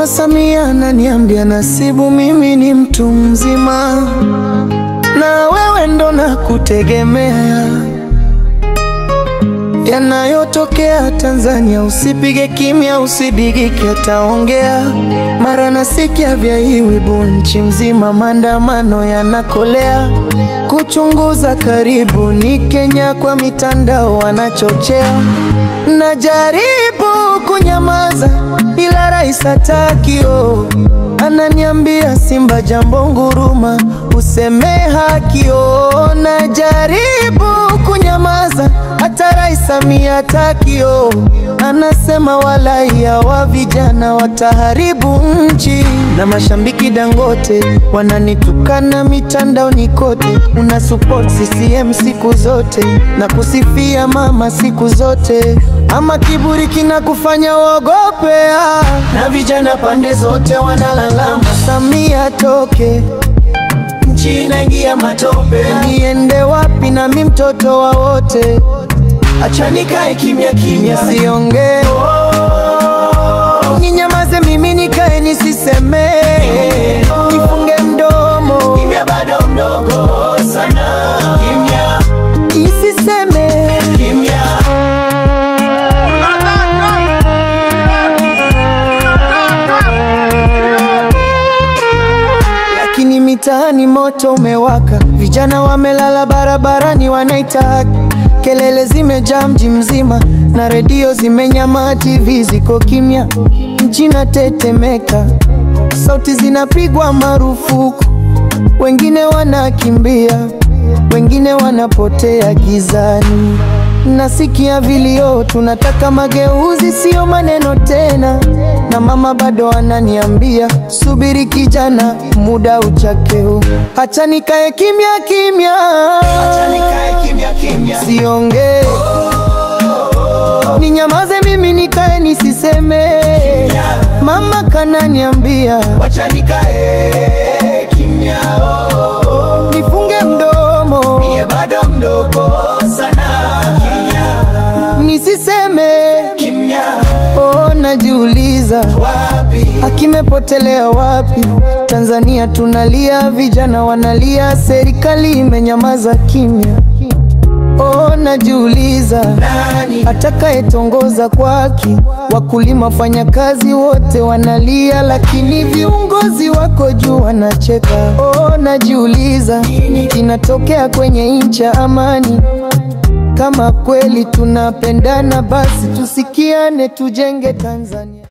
Mama Samia ananiambia Nasibu, mimi ni mtu mzima na wewe ndo nakutegemea. Yanayotokea Tanzania usipige kimya, usidigike, ataongea. Mara nasikia vya hiwibu nchi mzima, maandamano yanakolea. Kuchunguza karibu ni Kenya, kwa mitandao wanachochea. Najaribu kunyamaza ila rais hatakio. Ananiambia Simba jambo nguruma, useme hakio. Najaribu kunyamaza hata rais Samia hatakio. Anasema walaia wa vijana wataharibu nchi. Na mashambiki Dangote wananitukana mitandaoni kote. Una support CCM siku zote na kusifia mama siku zote, ama kiburi kinakufanya uogope? Na vijana pande zote wanalalama Samia toke, nchi inaingia matope. Niende wapi na mimi mtoto wa wote? Acha nikae kimya kimya, siongee. Ninyamaze mimi nikae nisiseme, nifunge mdomo. Kimya bado mdogo sana, kimya nisiseme, kimya. Lakini mitaani moto umewaka, vijana wamelala barabarani wanaita haki. Kelele zimejaa mji mzima na redio zimenyama, TV ziko kimya, nchi inatetemeka. Sauti zinapigwa marufuku, wengine wanakimbia, wengine wanapotea gizani. Nasikia vilio, tunataka mageuzi, sio maneno tena. Na mama bado ananiambia subiri kijana, muda uchakeo. Acha nikae kimya kimya, acha nikae kimya kimya, siongee. Ninyamaze mimi nikae nisiseme, mama kananiambia acha nikae kimya. Nifunge mdomo, mie bado mdogo sana, nisiseme, kimya. Najiuliza wapi, akimepotelea wapi? Tanzania tunalia, vijana wanalia, serikali imenyamaza kimya. Najiuliza nani atakayetongoza kwaki? Wakulima, fanya kazi, wote wanalia, lakini viongozi wako juu wanacheka. Najiuliza kinatokea kwenye nchi ya amani. Kama kweli tunapendana, basi tusikiane, tujenge Tanzania.